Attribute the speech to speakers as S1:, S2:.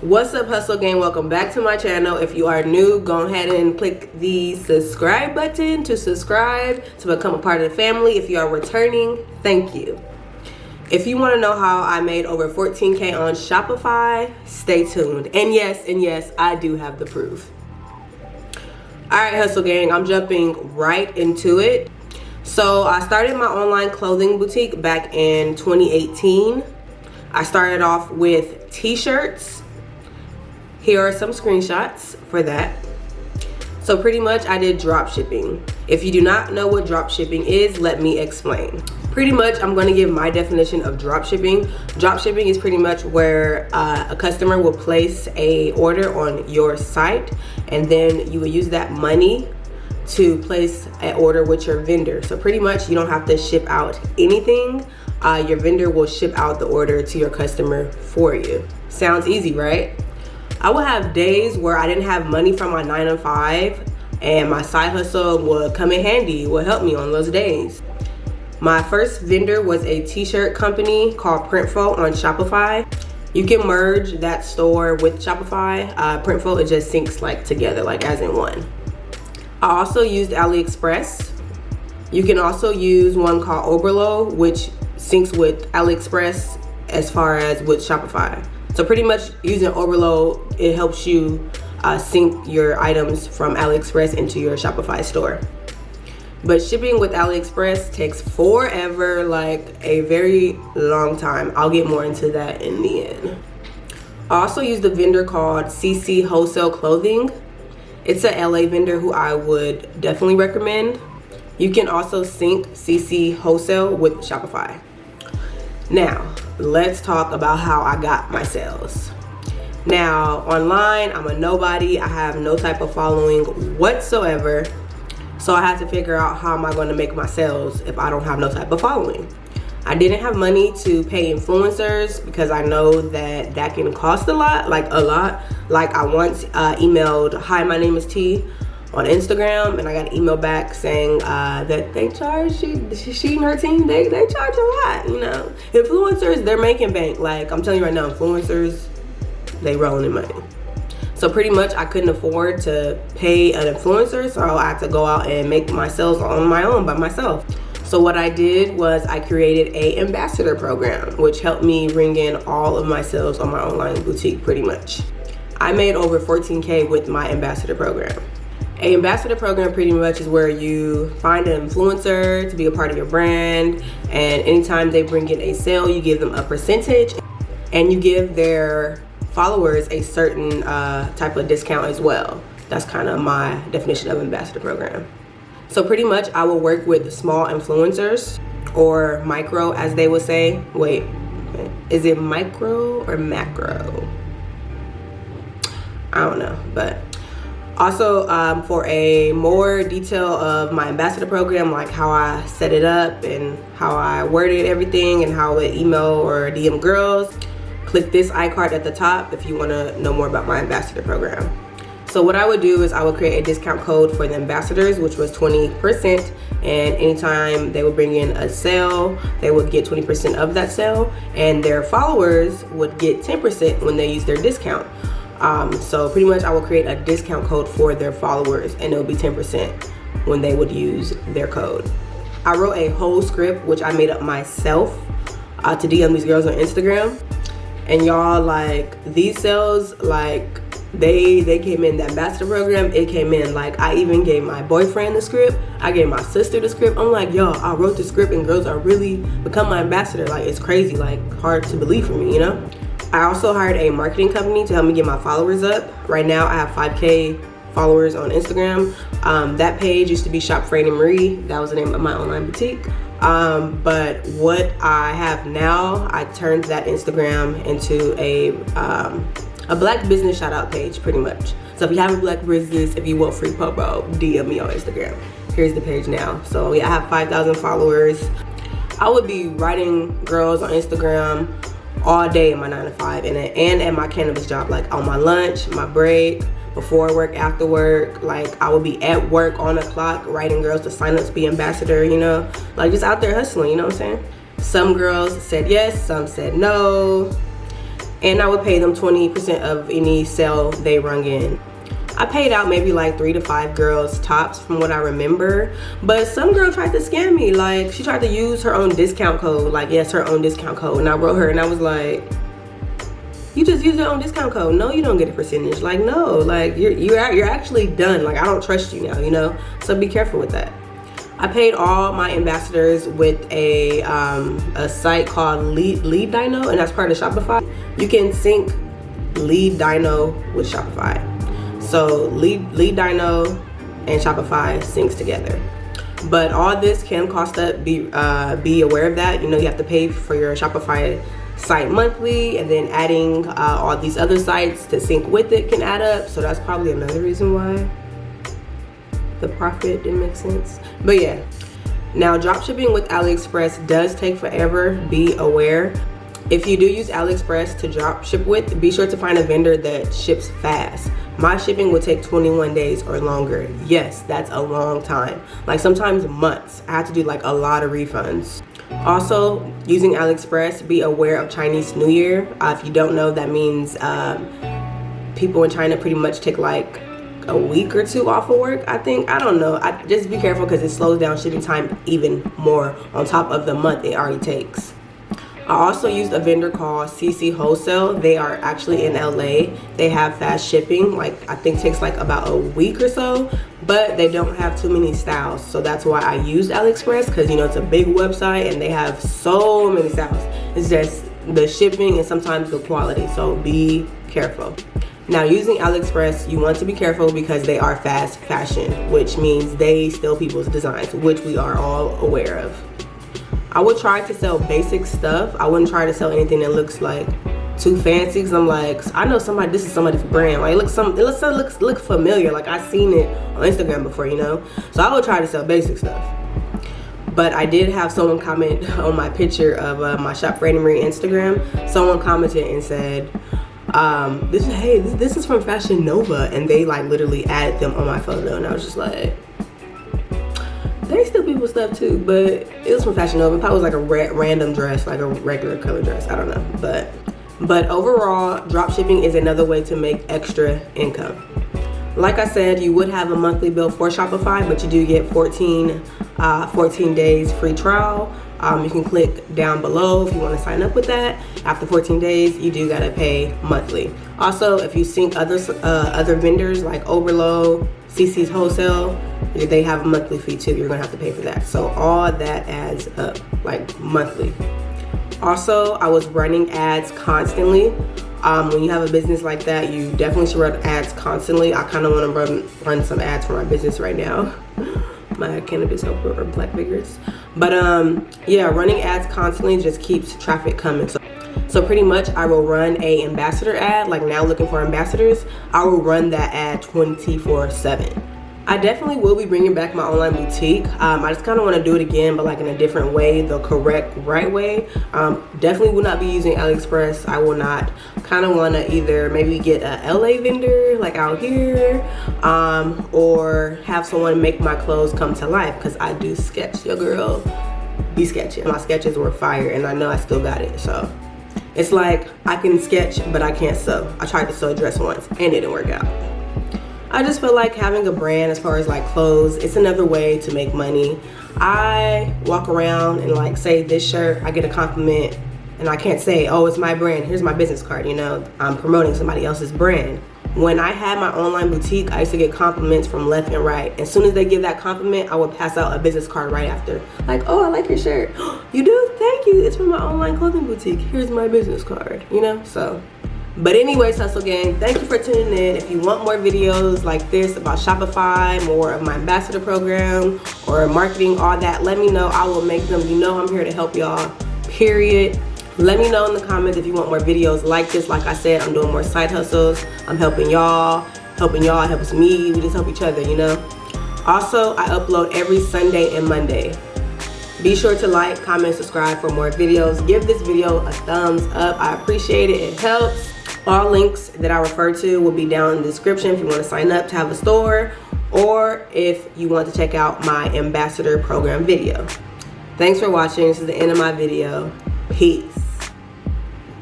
S1: What's up, Hustle Gang? Welcome back to my channel. If you are new, go ahead and click the subscribe button to subscribe to become a part of the family. If you are returning, thank you. If you want to know how I made over 14K on Shopify, stay tuned. And yes, I do have the proof. Alright, Hustle Gang, I'm jumping right into it. So I started my online clothing boutique back in 2018. I started off with t-shirts. Here are some screenshots for that. So pretty much I did drop shipping. If you do not know what drop shipping is, let me explain. Pretty much I'm going to give my definition of drop shipping. Drop shipping is pretty much where a customer will place a order on your site, and then you will use that money to place an order with your vendor. So pretty much you don't have to ship out anything. Your vendor will ship out the order to your customer for you. Sounds easy, right? I would have days where I didn't have money from my 9 to 5, and my side hustle would come in handy, would help me on those days. My first vendor was a t-shirt company called Printful on Shopify. You can merge that store with Shopify. Printful, it just syncs like together, like as in one. I also used AliExpress. You can also use one called allll, which syncs with AliExpress as far as with Shopify. So pretty much using allll, it helps you sync your items from AliExpress into your Shopify store. But shipping with AliExpress takes forever, like a very long time. I'll get more into that in the end. I also used a vendor called CC Wholesale Clothing. It's a LA vendor who I would definitely recommend. You can also sync CC Wholesale with Shopify. Now, let's talk about how I got my sales. Now, online, I'm a nobody. I have no type of following whatsoever. So I had to figure out how am I going to make my sales if I don't have no type of following. I didn't have money to pay influencers because I know that that can cost a lot. Like I once emailed, "Hi, my name is T," on Instagram, and I got an email back saying that they charge, she and her team, they charge a lot, you know. Influencers, they're making bank. Like, I'm telling you right now, influencers, they rolling in money. So pretty much I couldn't afford to pay an influencer, so I had to go out and make my sales on my own by myself. So what I did was I created a ambassador program, which helped me ring in all of my sales on my online boutique pretty much. I made over 14K with my ambassador program. An ambassador program pretty much is where you find an influencer to be a part of your brand, and anytime they bring in a sale, you give them a percentage, and you give their followers a certain type of discount as well. That's kind of my definition of ambassador program. So pretty much I will work with small influencers, or micro as they would say. Wait, is it micro or macro? I don't know, but also for a more detail of my ambassador program, like how I set it up and how I worded everything and how I email or DM girls, click this iCard at the top if you want to know more about my ambassador program. So what I would do is I would create a discount code for the ambassadors, which was 20%, and anytime they would bring in a sale, they would get 20% of that sale, and their followers would get 10% when they use their discount. So pretty much I will create a discount code for their followers, and it will be 10% when they would use their code. I wrote a whole script, which I made up myself, to DM these girls on Instagram. And y'all, like, these sales, like, they came in the ambassador program. It came in, like, I even gave my boyfriend the script. I gave my sister the script. I'm like, yo, I wrote the script and girls are really become my ambassador. Like, it's crazy, like, hard to believe for me, you know? I also hired a marketing company to help me get my followers up. Right now I have 5K followers on Instagram. That page used to be Shop Franny Marie. That was the name of my online boutique. But what I have now, I turned that Instagram into a black business shout out page pretty much. So if you have a black business, if you want free promo, DM me on Instagram. Here's the page now. So yeah, I have 5,000 followers. I would be writing girls on Instagram all day in my 9 to 5 and at my cannabis job, like on my lunch, my break, before work, after work. Like, I would be at work on the clock writing girls to sign up to be ambassador, you know, like just out there hustling, you know what I'm saying? Some girls said yes, some said no. and I would pay them 20% of any sale they rung in. I paid out maybe like 3 to 5 girls tops from what I remember, but some girl tried to scam me. Like, she tried to use her own discount code, like, yes, her own discount code, and I wrote her and I was like, you just use your own discount code. No, you don't get a percentage. Like, no, like, you're actually done. Like, I don't trust you now, you know, so be careful with that. I paid all my ambassadors with a site called Lead Dino, and that's part of Shopify. You can sync Lead Dino with Shopify. So Lead Dino and Shopify syncs together. But all this can cost up. Be aware of that. You know, you have to pay for your Shopify site monthly, and then adding all these other sites to sync with it can add up. So that's probably another reason why the profit didn't make sense. But yeah, now dropshipping with AliExpress does take forever. Be aware. If you do use AliExpress to dropship with, be sure to find a vendor that ships fast. My shipping will take 21 days or longer. Yes, that's a long time. Like, sometimes months. I have to do like a lot of refunds. Also, using AliExpress, be aware of Chinese New Year. If you don't know, that means people in China pretty much take like a week or two off of work, I think. I don't know. Just be careful because it slows down shipping time even more on top of the month it already takes. I also used a vendor called CC Wholesale. They are actually in LA. They have fast shipping, like I think takes like about a week or so, but they don't have too many styles. So that's why I used AliExpress, because you know, it's a big website and they have so many styles. It's just the shipping and sometimes the quality, so be careful. Now, using AliExpress, you want to be careful because they are fast fashion, which means they steal people's designs, which we are all aware of. I would try to sell basic stuff. I wouldn't try to sell anything that looks like too fancy, because I'm like, I know somebody, this is somebody's brand. Like, it looks familiar. Like, I've seen it on Instagram before, you know? So I would try to sell basic stuff. But I did have someone comment on my picture of my Shop for Annie Marie Instagram. Someone commented and said, this is from Fashion Nova, and they like literally added them on my photo, and I was just like, they steal people's stuff too, but it was from Fashion Nova. It probably was like a random dress, like a regular color dress, I don't know. But overall, dropshipping is another way to make extra income. Like I said, you would have a monthly bill for Shopify, but you do get 14 days free trial. You can click down below if you want to sign up with that. After 14 days, you do gotta pay monthly. Also, if you sync other vendors like Overload, CC's Wholesale, they have a monthly fee too. You're gonna have to pay for that. So all that adds up, like monthly. Also, I was running ads constantly. When you have a business like that, you definitely should run ads constantly. I kind of want to run some ads for my business right now. My cannabis helper or black vigorous. But yeah, running ads constantly just keeps traffic coming. So pretty much I will run a ambassador ad, like now looking for ambassadors. I will run that ad 24/7. I definitely will be bringing back my online boutique. I just kind of want to do it again, but like in a different way, the correct, right way. Definitely will not be using AliExpress. I will not. Kind of want to either maybe get a LA vendor like out here, or have someone make my clothes come to life, because I do sketch. Your girl be sketching. My sketches were fire, and I know I still got it. So it's like I can sketch, but I can't sew. I tried to sew a dress once and it didn't work out. I just feel like having a brand as far as like clothes, it's another way to make money. I walk around and like say this shirt, I get a compliment, and I can't say, oh, it's my brand, here's my business card, you know, I'm promoting somebody else's brand. When I had my online boutique, I used to get compliments from left and right. As soon as they give that compliment, I would pass out a business card right after. Like, oh, I like your shirt. You do? Thank you. It's from my online clothing boutique. Here's my business card, you know, so. But anyways, Hustle Gang, thank you for tuning in. If you want more videos like this about Shopify, more of my ambassador program, or marketing, all that, let me know. I will make them. You know I'm here to help y'all, period. Let me know in the comments if you want more videos like this. Like I said, I'm doing more side hustles. I'm helping y'all, it helps me. We just help each other, you know. Also, I upload every Sunday and Monday. Be sure to like, comment, subscribe for more videos. Give this video a thumbs up. I appreciate it. It helps. All links that I refer to will be down in the description if you want to sign up to have a store, or if you want to check out my ambassador program video. Thanks for watching. This is the end of my video. Peace.